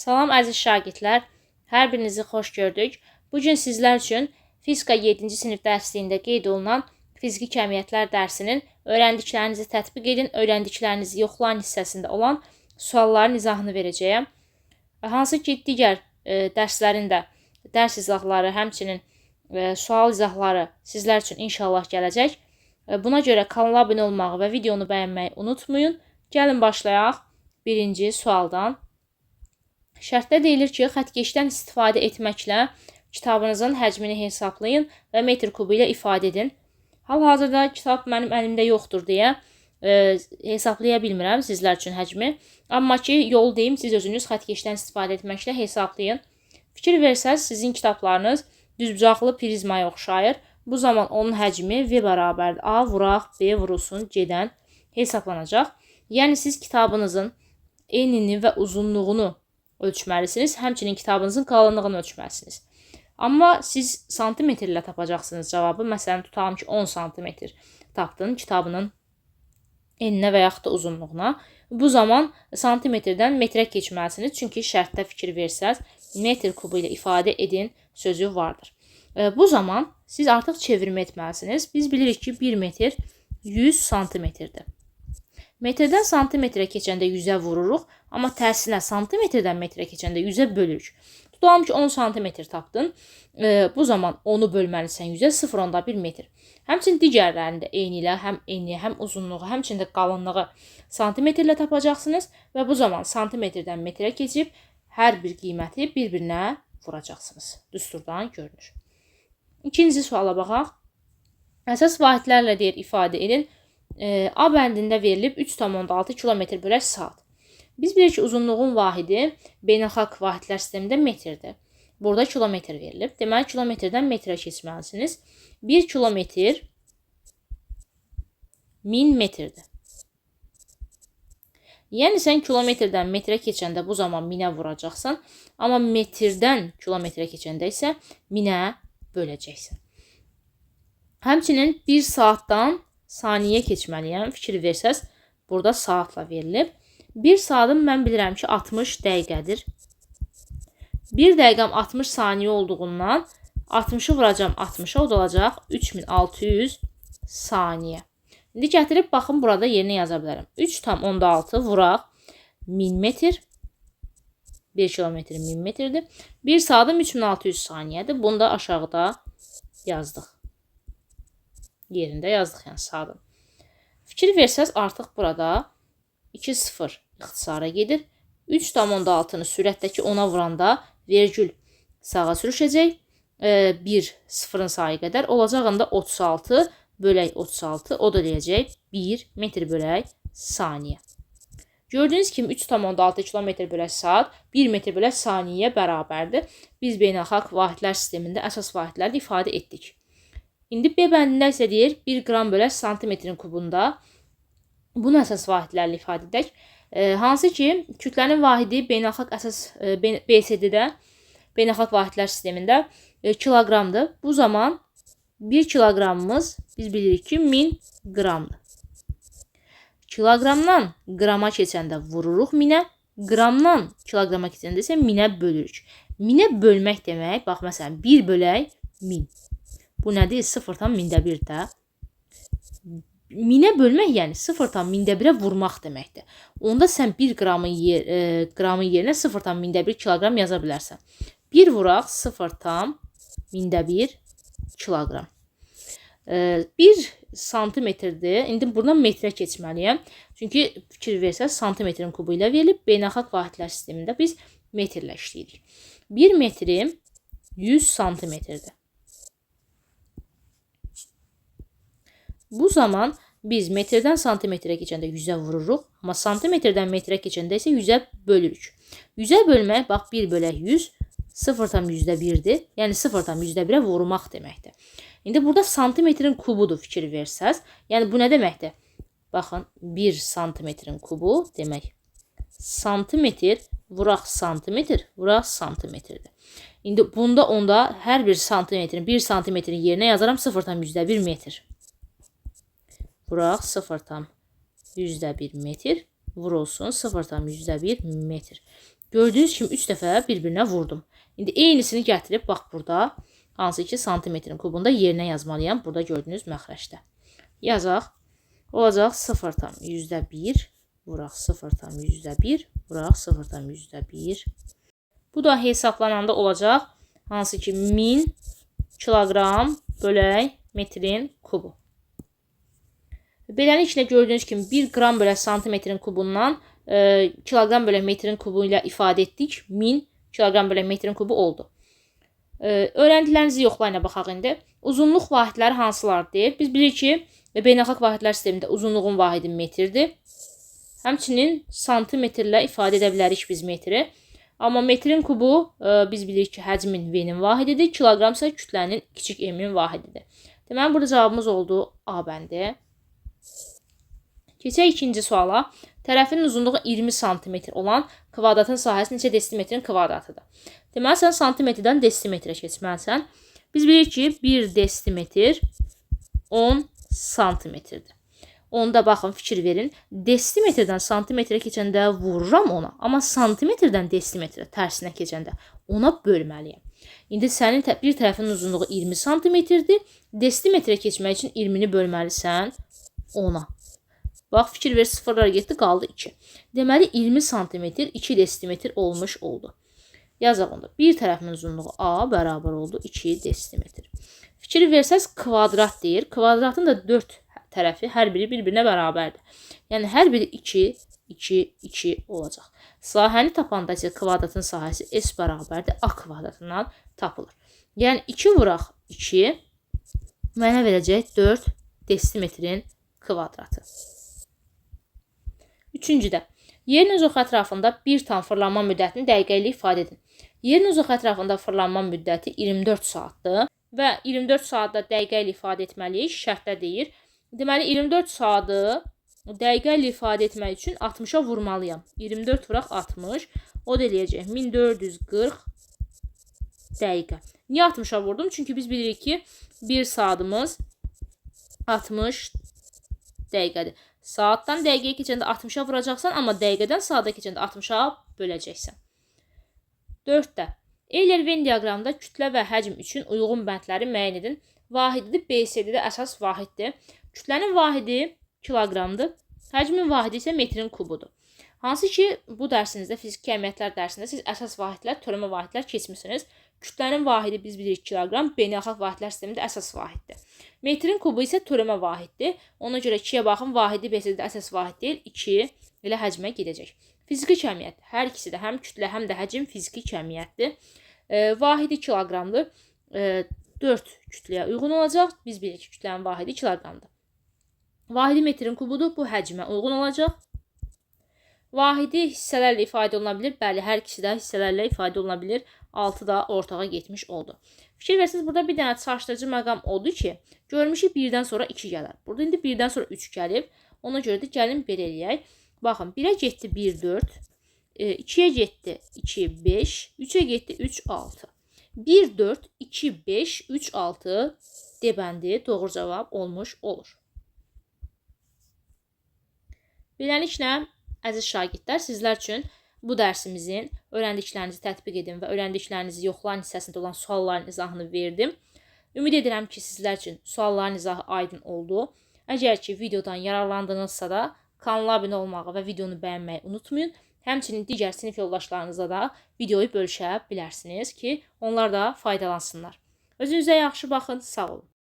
Salam əziz şagirdlər, hər birinizi xoş gördük. Bugün sizlər üçün fizika 7-ci sinif dərsliyində qeyd olunan fiziki kəmiyyətlər dərsinin öyrəndiklərinizi tətbiq edin, öyrəndiklərinizi yoxlayın hissəsində olan sualların izahını verəcəyəm. Hansı ki, digər dərslərin də dərs izahları, həmçinin sual izahları sizlər üçün inşallah gələcək. Buna görə kanala abunə olmağı və videonu bəyənməyi unutmayın. Gəlin başlayaq birinci sualdan. Şərtdə deyilir ki, xəttkeşdən istifadə etməklə kitabınızın həcmini hesablayın və metr kubu ilə ifadə edin. Hal-hazırda kitab mənim əlimdə yoxdur deyə hesablaya bilmirəm sizlər üçün həcmi. Amma ki, yol deyim, siz özünüz xəttkeşdən istifadə etməklə hesablayın. Fikir versəz, sizin kitablarınız düzbucaqlı prizmaya oxşayır. Bu zaman onun həcmi V bərabərdir. A vuraq, B vurulsun, C-dən hesablanacaq. Yəni, siz kitabınızın enini və uzunluğunu ölçməlisiniz, həmçinin kitabınızın qalınlığını ölçməlisiniz. Amma siz santimetrlə tapacaqsınız cavabı. Məsələn, tutalım ki, 10 santimetr tapdın kitabının eninə və yaxud da uzunluğuna. Bu zaman santimetrdən metrə keçməlisiniz. Çünki şərtdə fikir versəz, metr kubu ilə ifadə edin sözü vardır. Bu zaman siz artıq çevirmə etməlisiniz. Biz bilirik ki, 1 metr 100 santimetrdir. Metrdən santimetrə keçəndə 100-ə vururuq, amma tərsinə santimetrdən metrə keçəndə 100-ə bölürük. Tutalım ki, 10 santimetr tapdın. Bu zaman 10-u bölməlisən 100-ə, 0,1 metr. Həmçinin digərlərində eyni ilə həm eni, həm uzunluğu, həmçinin də qalınlığı santimetrlə tapacaqsınız və bu zaman santimetrdən metrə keçib hər bir qiyməti bir-birinə vuracaqsınız. Düsturdan görünür. İkinci suala baxaq. Əsas vahidlərlə deyir ifadə edin. A bəndində verilib 3,6 km bölək saat. Biz bilirik ki, uzunluğun vahidi beynəlxalq vahidlər sistemində metrdir. Burada kilometr verilib. Deməli, kilometrdən metrə keçməlisiniz. 1 kilometr 1000 metrdir. Yəni, sən kilometrdən metrə keçəndə bu zaman 1000-ə vuracaqsan, amma metrdən kilometrə keçəndə isə 1000-ə böləcəksən. Həmçinin 1 saatdan saniyə keçməliyəm. Fikir versəz, burada saatla verilib. 1 saatim mən bilirəm ki, 60 dəqiqədir. 1 dəqiqəm 60 saniyə olduğundan 60-ı vuracam 60-a, o da olacaq 3600 saniyə. İndi gətirib baxın, burada yerinə yaza bilərəm. 3,6 vuraq 1000 metr. 1 kilometr 1000 metrdir. 1 saatim 3600 saniyədir. Bunu da aşağıda yazdıq. Yerində yazdıq, yəni saadım. Fikir versəz, artıq burada 2-0 ixtisara gedir. 3,6-nı sürətdəki 10-a vuranda vergül sağa sürüşəcək. 1 0-ın sayı qədər olacağında 36 bölək 36, o da deyəcək 1 metr bölək saniyə. Gördüyünüz kimi 3,6 km bölək saat 1 metr bölək saniyəyə bərabərdir. Biz beynəlxalq vahidlər sistemində əsas vahidləri ifadə etdik. İndi B bəndində isə deyir 1 qram bölək santimetrin kubunda. Bunu əsas vahidlərlə ifadə edək. Hansı ki, kütlənin vahidi beynəlxalq əsas BSD-də, beynəlxalq vahidlər sistemində kiloqramdır. Bu zaman 1 kiloqramımız biz bilirik ki, 1000 qramdır. Kiloqramdan qrama keçəndə vururuq 1000-ə, qramdan kiloqrama keçəndə isə 1000-ə bölürük. 1000-ə bölmək demək, bax məsələn 1 bölək 1000. Bu nədir? 0,1 də. 1000-ə bölmək, yəni 0,1-ə vurmaq deməkdir. Onda sən 1 qramın yerinə 0,1 kiloqram yaza bilərsən. 1 vuraq 0,1 kiloqram. 1 santimetrdir. İndi buradan metrə keçməliyəm. Çünki fikir versəz, santimetrin kubu ilə verilib. Beynəlxalq vahidlər sistemində biz metrlə işləyirik. 1 metrim 100 santimetrdir. Bu zaman biz metrdən santimetrə keçəndə 100-ə vururuq, amma santimetrdən metrə keçəndə isə 100-ə bölürük. 100-ə bölmək, bax 1 bölək 100, 0,1-dir. Yəni 0,1-ə vurmaq deməkdir. İndi burada santimetrin kubudur fikir versəz. Yəni bu nə deməkdir? Baxın, 1 santimetrin kubu demək. Santimetr vuraq santimetr, vuraq santimetrdir. İndi bunda onda hər bir santimetrin, 1 santimetrin yerinə yazaram 0,1 metr. Vuraq 0,1 metr, vurulsun 0,1 metr. Gördüyünüz kimi 3 dəfə bir-birinə vurdum. İndi eynisini gətirib bax burada hansı ki santimetrin kubunda yerinə yazmalıyam. Burada gördüyünüz məxrəcdə. Yazaq. Olacaq 0,1 vuraq 0,1 vuraq 0,1. Bu da hesablananda olacaq hansı ki 1000 kiloqram bölək metrin kubu. Beləliklə gördüyünüz kimi 1 qram bölək santimetrin kubundan kiloqram bölək metrin kubu ilə ifadə etdik. 1000 kiloqram bölək metrin kubu oldu. Öyrəndiklərinizi yoxlayına baxaq indi. Uzunluq vahidləri hansılardır? Biz bilirik ki, beynəlxalq vahidlər sistemində uzunluğun vahidi metrdir. Həmçinin santimetrlə ifadə edə bilərik biz metri. Amma metrin kubu biz bilirik ki, həcmin V-nin vahididir. Kiloqram isə kütlənin kiçik m-in vahididir. Deməli, burada cavabımız oldu A bəndi. Keçək ikinci suala. Tərəfinin uzunluğu 20 cm olan kvadratın sahəsi neçə desimetrin kvadratıdır? Deməli, sən santimetrdən desimetrə keçməlisən. Biz bilirik ki, 1 desimetr 10 santimetrdir. Onda baxın, fikir verin. Desimetrdən santimetrə keçəndə vururam ona. Amma santimetrdən desimetrə tərsinə keçəndə ona bölməliyəm. İndi sənin bir tərəfinin uzunluğu 20 santimetrdir. Desimetrə keçmək üçün 20-ni bölməlisən 10-a. Bax, fikir ver, sıfırlar getdi, qaldı 2. Deməli, 20 santimetr 2 desimetr olmuş oldu. Yazaq onda. Bir tərəfinin uzunluğu A bərabər oldu 2 desimetr. Fikir versəz, kvadrat deyir. Kvadratın da 4 tərəfi hər biri bir-birinə bərabərdir. Yəni, hər biri 2, 2, 2 olacaq. Sahəni tapanda isə kvadratın sahəsi S bərabərdir A kvadratından tapılır. Yəni, 2 vuraq 2 mənə verəcək 4 desimetrin kvadratı. Üçüncüdə, yerin öz oxu ətrafında bir tam fırlanma müddətini dəqiqə ilə ifadə edin. Yerin öz oxu ətrafında fırlanma müddəti 24 saatdır və 24 saatda dəqiqə ilə ifadə etməliyik, şərtdə deyir. Deməli, 24 saatı dəqiqə ilə ifadə etmək üçün 60-a vurmalıyam. 24 vuraq 60, o da eləyəcək 1440 dəqiqə. Niyə 60-a vurdum? Çünki biz bilirik ki, 1 saatımız 60 dəqiqədir. Saatdan dəqiqəyə keçəndə 60-a vuracaqsan, amma dəqiqədən saata keçəndə 60-a böləcəksən. 4-də. Euler-Venn diaqramında kütlə və həcm üçün uyğun bəndləri müəyyən edin. Vahidi BCD-də əsas vahiddir. Kütlənin vahidi kiloqramdır. Həcmin vahidi isə metrin kubudur. Hansı ki, bu dərsinizdə, fiziki əməliyyatlar dərsində siz əsas vahidlər, törəmə vahidlər keçmişsiniz. Kütlənin vahidi biz bilirik kiloqram, beynəlxalq vahidlər sistemində əsas vahiddir. Metrin kubu isə törəmə vahiddir. Ona görə 2-yə baxın, vahidi BCD-də əsas vahid deyil, 2 ilə həcmə gedəcək. Fiziki kəmiyyət, hər ikisi də həm kütlə, həm də həcm fiziki kəmiyyətdir. Vahidi kiloqramdır. 4 kütləyə uyğun olacaq. Biz bilirik ki, kütlənin vahidi kiloqramdır. Vahidi metrin kubudur, bu həcmə uyğun olacaq. Vahidi hissələrlə ifadə oluna bilir. Bəli, hər ikisi də hissələrlə ifadə oluna bilir. 6 da ortağa getmiş oldu. Fikir versiniz, burada bir dənə çaşdırıcı məqam oldu ki, görmüşük 1-dən sonra 2 gələr. Burada indi 1-dən sonra 3 gəlib. Ona görə də gəlin belə eləyək. Baxın, 1-ə getdi 1, 4, 2-yə getdi 2, 5, 3-ə getdi 3, 6. 1, 4, 2, 5, 3, 6 debəndi doğru cavab olmuş olur. Beləliklə, əziz şagirdlər, sizlər üçün bu dərsimizin öyrəndiklərinizi tətbiq edin və öyrəndiklərinizi yoxlayın hissəsində olan sualların izahını verdim. Ümid edirəm ki, sizlər üçün sualların izahı aydın oldu. Əgər ki, videodan yararlandınızsa da kanala abunə olmağı və videonu bəyənməyi unutmayın. Həmçinin digər sinif yoldaşlarınızla da videoyu bölüşə bilərsiniz ki, onlar da faydalansınlar. Özünüzə yaxşı baxın, sağ olun.